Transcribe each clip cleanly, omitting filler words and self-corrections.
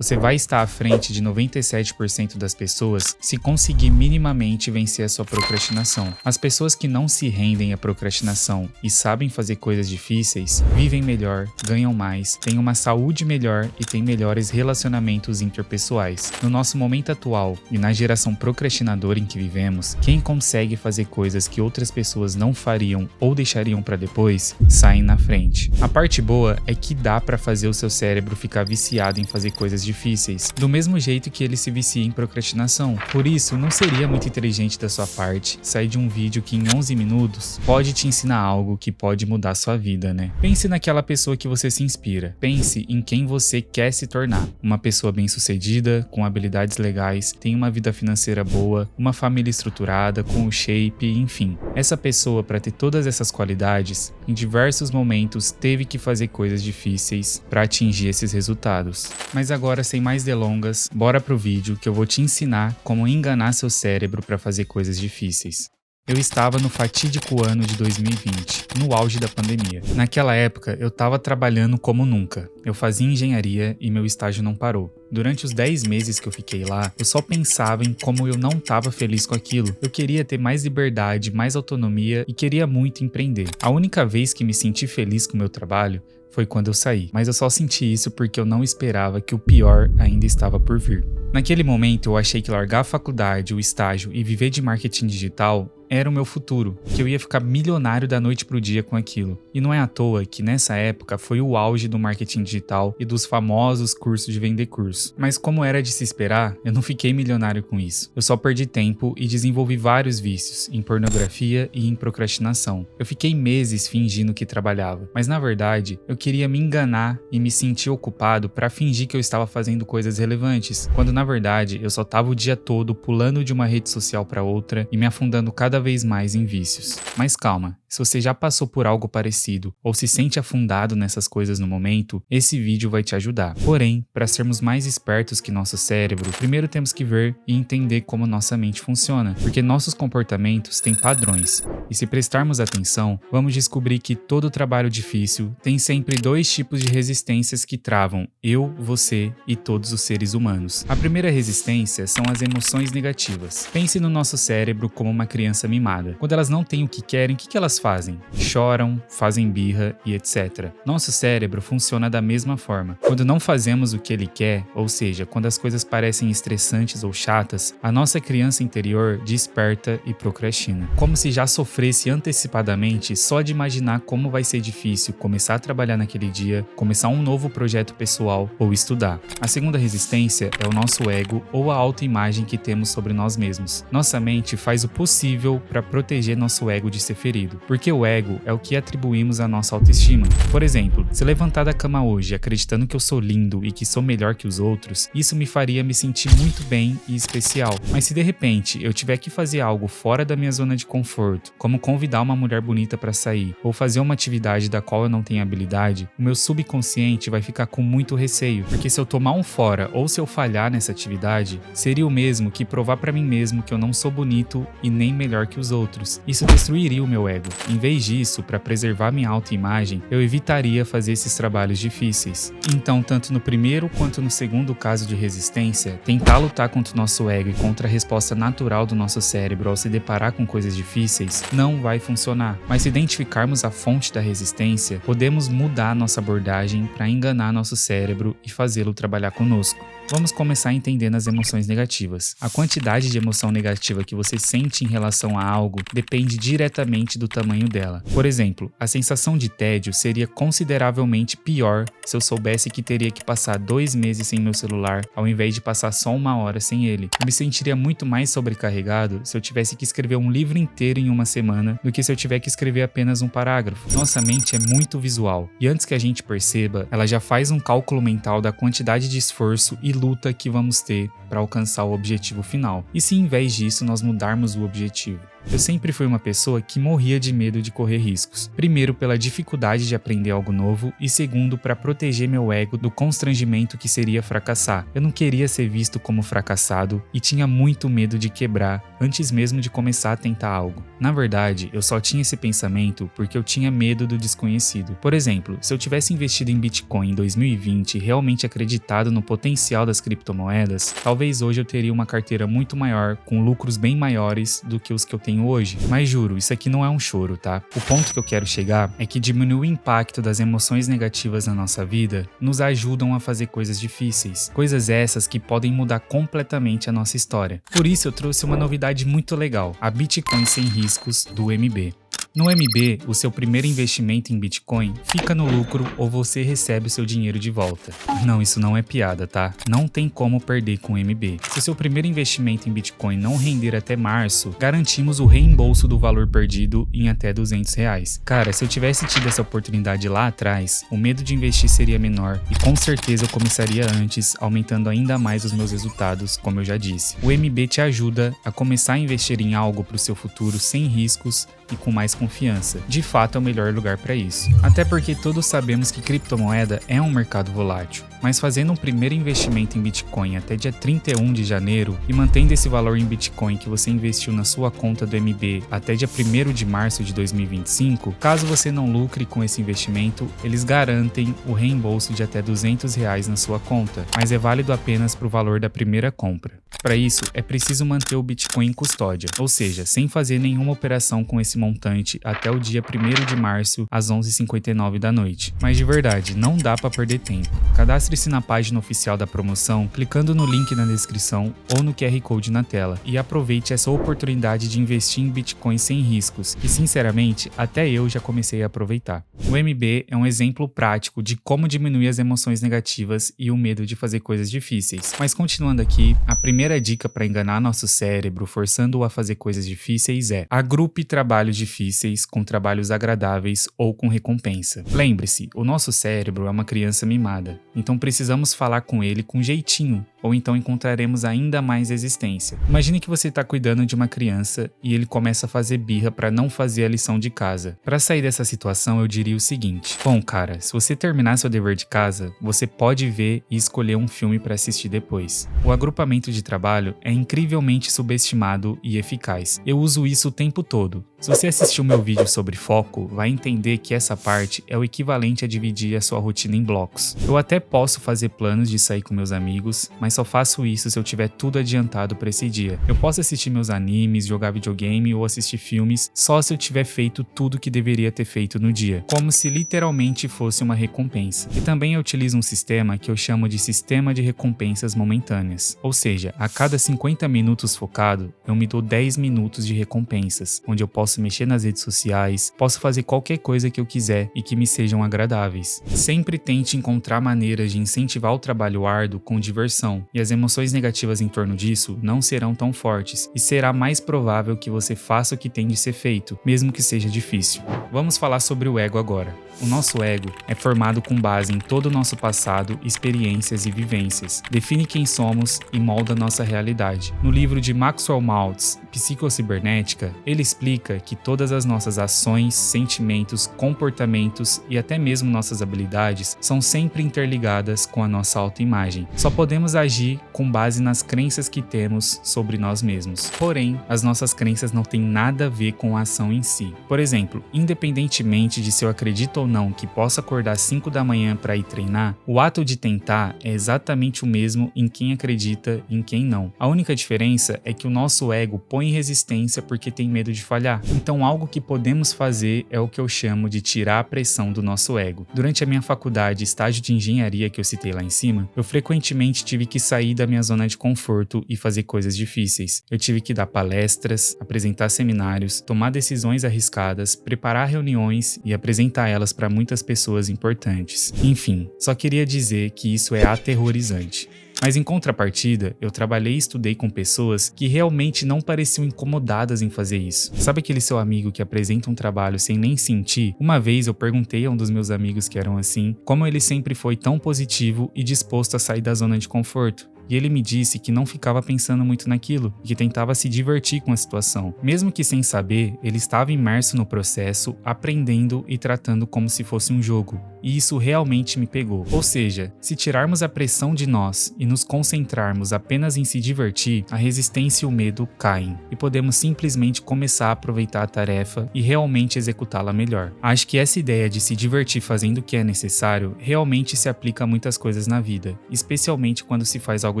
Você vai estar à frente de 97% das pessoas se conseguir minimamente vencer a sua procrastinação. As pessoas que não se rendem à procrastinação e sabem fazer coisas difíceis, vivem melhor, ganham mais, têm uma saúde melhor e têm melhores relacionamentos interpessoais. No nosso momento atual e na geração procrastinadora em que vivemos, quem consegue fazer coisas que outras pessoas não fariam ou deixariam para depois, saem na frente. A parte boa é que dá para fazer o seu cérebro ficar viciado em fazer coisas difíceis, do mesmo jeito que ele se vicia em procrastinação. Por isso, não seria muito inteligente da sua parte sair de um vídeo que em 11 minutos pode te ensinar algo que pode mudar sua vida, né? Pense naquela pessoa que você se inspira. Pense em quem você quer se tornar. Uma pessoa bem-sucedida, com habilidades legais, tem uma vida financeira boa, uma família estruturada, com o shape, enfim. Essa pessoa, para ter todas essas qualidades, em diversos momentos teve que fazer coisas difíceis para atingir esses resultados. Mas agora, sem mais delongas, bora pro vídeo que eu vou te ensinar como enganar seu cérebro para fazer coisas difíceis. Eu estava no fatídico ano de 2020, no auge da pandemia. Naquela época, eu estava trabalhando como nunca. Eu fazia engenharia e meu estágio não parou. Durante os 10 meses que eu fiquei lá, eu só pensava em como eu não estava feliz com aquilo. Eu queria ter mais liberdade, mais autonomia e queria muito empreender. A única vez que me senti feliz com o meu trabalho foi quando eu saí, mas eu só senti isso porque eu não esperava que o pior ainda estava por vir. Naquele momento, eu achei que largar a faculdade, o estágio e viver de marketing digital era o meu futuro, que eu ia ficar milionário da noite pro dia com aquilo. E não é à toa que nessa época foi o auge do marketing digital e dos famosos cursos de vender curso. Mas como era de se esperar, eu não fiquei milionário com isso. Eu só perdi tempo e desenvolvi vários vícios, em pornografia e em procrastinação. Eu fiquei meses fingindo que trabalhava, mas na verdade, eu queria me enganar e me sentir ocupado para fingir que eu estava fazendo coisas relevantes, quando na verdade eu só estava o dia todo pulando de uma rede social para outra e me afundando cada vez mais em vícios. Mas calma, se você já passou por algo parecido ou se sente afundado nessas coisas no momento, esse vídeo vai te ajudar. Porém, para sermos mais espertos que nosso cérebro, primeiro temos que ver e entender como nossa mente funciona, porque nossos comportamentos têm padrões. E se prestarmos atenção, vamos descobrir que todo trabalho difícil tem sempre dois tipos de resistências que travam eu, você e todos os seres humanos. A primeira resistência são as emoções negativas. Pense no nosso cérebro como uma criança mimada. Quando elas não têm o que querem, o que elas fazem? Choram, fazem birra e etc. Nosso cérebro funciona da mesma forma. Quando não fazemos o que ele quer, ou seja, quando as coisas parecem estressantes ou chatas, a nossa criança interior desperta e procrastina. Como se já sofresse antecipadamente só de imaginar como vai ser difícil começar a trabalhar naquele dia, começar um novo projeto pessoal ou estudar. A segunda resistência é o nosso ego ou a autoimagem que temos sobre nós mesmos. Nossa mente faz o possível para proteger nosso ego de ser ferido, porque o ego é o que atribuímos à nossa autoestima. Por exemplo, se levantar da cama hoje acreditando que eu sou lindo e que sou melhor que os outros, isso me faria me sentir muito bem e especial. Mas se de repente eu tiver que fazer algo fora da minha zona de conforto, como convidar uma mulher bonita para sair ou fazer uma atividade da qual eu não tenho habilidade, o meu subconsciente vai ficar com muito receio, porque se eu tomar um fora ou se eu falhar nessa atividade, seria o mesmo que provar para mim mesmo que eu não sou bonito e nem melhor que os outros. Isso destruiria o meu ego. Em vez disso, para preservar minha autoimagem, eu evitaria fazer esses trabalhos difíceis. Então, tanto no primeiro quanto no segundo caso de resistência, tentar lutar contra o nosso ego e contra a resposta natural do nosso cérebro ao se deparar com coisas difíceis não vai funcionar. Mas se identificarmos a fonte da resistência, podemos mudar nossa abordagem para enganar nosso cérebro e fazê-lo trabalhar conosco. Vamos começar entendendo as emoções negativas. A quantidade de emoção negativa que você sente em relação a algo depende diretamente do tamanho dela. Por exemplo, a sensação de tédio seria consideravelmente pior se eu soubesse que teria que passar 2 meses sem meu celular, ao invés de passar só 1 hora sem ele. Eu me sentiria muito mais sobrecarregado se eu tivesse que escrever um livro inteiro em 1 semana do que se eu tiver que escrever apenas um parágrafo. Nossa mente é muito visual, e antes que a gente perceba, ela já faz um cálculo mental da quantidade de esforço e luta que vamos ter para alcançar o objetivo final. E se em vez disso nós mudarmos o objetivo? Eu sempre fui uma pessoa que morria de medo de correr riscos. Primeiro, pela dificuldade de aprender algo novo e segundo, para proteger meu ego do constrangimento que seria fracassar. Eu não queria ser visto como fracassado e tinha muito medo de quebrar antes mesmo de começar a tentar algo. Na verdade, eu só tinha esse pensamento porque eu tinha medo do desconhecido. Por exemplo, se eu tivesse investido em Bitcoin em 2020 e realmente acreditado no potencial das criptomoedas, talvez hoje eu teria uma carteira muito maior, com lucros bem maiores do que os que eu tenho hoje. Mas juro, isso aqui não é um choro, tá? O ponto que eu quero chegar é que diminuir o impacto das emoções negativas na nossa vida nos ajudam a fazer coisas difíceis. Coisas essas que podem mudar completamente a nossa história. Por isso eu trouxe uma novidade muito legal, a Bitcoin sem riscos do MB. No MB, o seu primeiro investimento em Bitcoin fica no lucro ou você recebe o seu dinheiro de volta. Não, isso não é piada, tá? Não tem como perder com o MB. Se o seu primeiro investimento em Bitcoin não render até março, garantimos o reembolso do valor perdido em até R$200. Cara, se eu tivesse tido essa oportunidade lá atrás, o medo de investir seria menor e com certeza eu começaria antes, aumentando ainda mais os meus resultados, como eu já disse. O MB te ajuda a começar a investir em algo para o seu futuro sem riscos e com mais confiança. De fato, é o melhor lugar para isso. Até porque todos sabemos que criptomoeda é um mercado volátil. Mas fazendo um primeiro investimento em Bitcoin até dia 31 de janeiro e mantendo esse valor em Bitcoin que você investiu na sua conta do MB até dia 1º de março de 2025, caso você não lucre com esse investimento, eles garantem o reembolso de até R$200 na sua conta, mas é válido apenas para o valor da primeira compra. Para isso, é preciso manter o Bitcoin em custódia, ou seja, sem fazer nenhuma operação com esse montante até o dia 1º de março às 11h59 da noite. Mas de verdade, não dá para perder tempo. Cadastre-se na página oficial da promoção clicando no link na descrição ou no QR Code na tela e aproveite essa oportunidade de investir em Bitcoin sem riscos, que sinceramente até eu já comecei a aproveitar. O MB é um exemplo prático de como diminuir as emoções negativas e o medo de fazer coisas difíceis. Mas continuando aqui, a primeira dica para enganar nosso cérebro, forçando-o a fazer coisas difíceis é: agrupe trabalhos difíceis com trabalhos agradáveis ou com recompensa. Lembre-se, o nosso cérebro é uma criança mimada, então precisamos falar com ele com jeitinho, ou então encontraremos ainda mais resistência. Imagine que você está cuidando de uma criança e ele começa a fazer birra para não fazer a lição de casa. Para sair dessa situação, eu diria o seguinte: bom, cara, se você terminar seu dever de casa, você pode ver e escolher um filme para assistir depois. O agrupamento de trabalho é incrivelmente subestimado e eficaz. Eu uso isso o tempo todo. Se você assistiu meu vídeo sobre foco, vai entender que essa parte é o equivalente a dividir a sua rotina em blocos. Eu até posso fazer planos de sair com meus amigos, mas só faço isso se eu tiver tudo adiantado para esse dia. Eu posso assistir meus animes, jogar videogame ou assistir filmes só se eu tiver feito tudo que deveria ter feito no dia, como se literalmente fosse uma recompensa. E também eu utilizo um sistema que eu chamo de sistema de recompensas momentâneas. Ou seja, a cada 50 minutos focado, eu me dou 10 minutos de recompensas, onde eu posso mexer nas redes sociais, posso fazer qualquer coisa que eu quiser e que me sejam agradáveis. Sempre tente encontrar maneiras de incentivar o trabalho árduo com diversão, e as emoções negativas em torno disso não serão tão fortes, e será mais provável que você faça o que tem de ser feito, mesmo que seja difícil. Vamos falar sobre o ego agora. O nosso ego é formado com base em todo o nosso passado, experiências e vivências. Define quem somos e molda nossa realidade. No livro de Maxwell Maltz, Psicocibernética, ele explica que todas as nossas ações, sentimentos, comportamentos e até mesmo nossas habilidades são sempre interligadas com a nossa autoimagem. Só podemos agir com base nas crenças que temos sobre nós mesmos. Porém, as nossas crenças não têm nada a ver com a ação em si. Por exemplo, independentemente de se eu acredito ou não que possa acordar às 5 da manhã para ir treinar, o ato de tentar é exatamente o mesmo em quem acredita e em quem não. A única diferença é que o nosso ego põe resistência porque tem medo de falhar. Então algo que podemos fazer é o que eu chamo de tirar a pressão do nosso ego. Durante a minha faculdade, estágio de engenharia que eu citei lá em cima, eu frequentemente tive que sair da minha zona de conforto e fazer coisas difíceis. Eu tive que dar palestras, apresentar seminários, tomar decisões arriscadas, preparar reuniões e apresentar elas para muitas pessoas importantes. Enfim, só queria dizer que isso é aterrorizante. Mas em contrapartida, eu trabalhei e estudei com pessoas que realmente não pareciam incomodadas em fazer isso. Sabe aquele seu amigo que apresenta um trabalho sem nem sentir? Uma vez eu perguntei a um dos meus amigos que eram assim, como ele sempre foi tão positivo e disposto a sair da zona de conforto. e ele me disse que não ficava pensando muito naquilo e que tentava se divertir com a situação. Mesmo que sem saber, ele estava imerso no processo, aprendendo e tratando como se fosse um jogo. E isso realmente me pegou. Ou seja, se tirarmos a pressão de nós e nos concentrarmos apenas em se divertir, a resistência e o medo caem e podemos simplesmente começar a aproveitar a tarefa e realmente executá-la melhor. Acho que essa ideia de se divertir fazendo o que é necessário realmente se aplica a muitas coisas na vida, especialmente quando se faz algo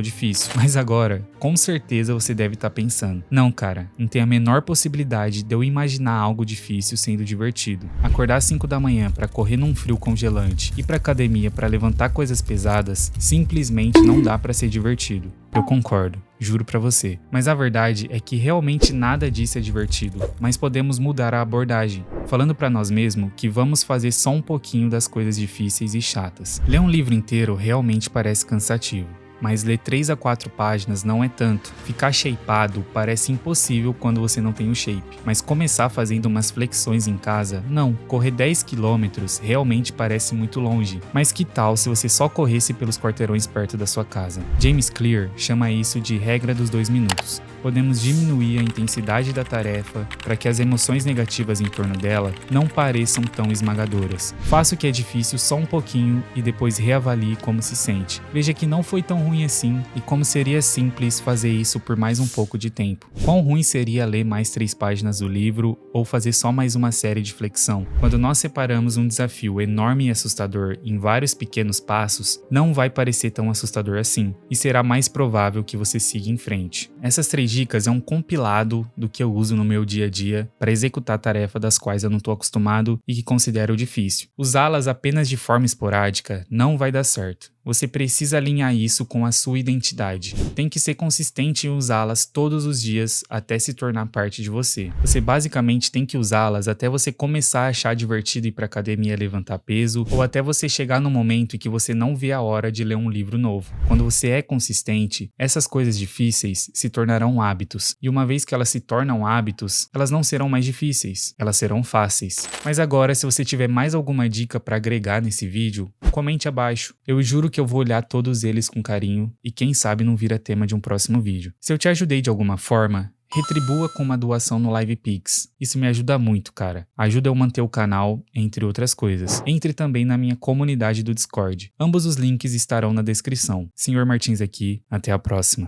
difícil. Mas agora, com certeza você deve estar pensando: não, cara, não tem a menor possibilidade de eu imaginar algo difícil sendo divertido. Acordar às 5 da manhã para correr num frio congelante, ir pra academia para levantar coisas pesadas, simplesmente não dá para ser divertido. Eu concordo, juro pra você. Mas a verdade é que realmente nada disso é divertido, mas podemos mudar a abordagem, falando pra nós mesmos que vamos fazer só um pouquinho das coisas difíceis e chatas. Ler um livro inteiro realmente parece cansativo, mas ler 3 a 4 páginas não é tanto. Ficar shapeado parece impossível quando você não tem o shape, mas começar fazendo umas flexões em casa, não. Correr 10 km realmente parece muito longe, mas que tal se você só corresse pelos quarteirões perto da sua casa? James Clear chama isso de regra dos 2 minutos. Podemos diminuir a intensidade da tarefa para que as emoções negativas em torno dela não pareçam tão esmagadoras. Faça o que é difícil só um pouquinho e depois reavalie como se sente. Veja que não foi tão ruim assim e como seria simples fazer isso por mais um pouco de tempo. Quão ruim seria ler mais 3 páginas do livro ou fazer só mais uma série de flexão? Quando nós separamos um desafio enorme e assustador em vários pequenos passos, não vai parecer tão assustador assim e será mais provável que você siga em frente. Essas 3 dicas é um compilado do que eu uso no meu dia a dia para executar tarefa das quais eu não estou acostumado e que considero difícil. Usá-las apenas de forma esporádica não vai dar certo. Você precisa alinhar isso com a sua identidade. Tem que ser consistente em usá-las todos os dias até se tornar parte de você. Você basicamente tem que usá-las até você começar a achar divertido ir para academia levantar peso, ou até você chegar no momento em que você não vê a hora de ler um livro novo. Quando você é consistente, essas coisas difíceis se tornarão hábitos. E uma vez que elas se tornam hábitos, elas não serão mais difíceis, elas serão fáceis. Mas agora, se você tiver mais alguma dica para agregar nesse vídeo, comente abaixo. Eu juro que eu vou olhar todos eles com carinho e quem sabe não vira tema de um próximo vídeo. Se eu te ajudei de alguma forma, retribua com uma doação no LivePix. Isso me ajuda muito, cara. Ajuda eu manter o canal, entre outras coisas. Entre também na minha comunidade do Discord. Ambos os links estarão na descrição. Senhor Martins aqui, até a próxima.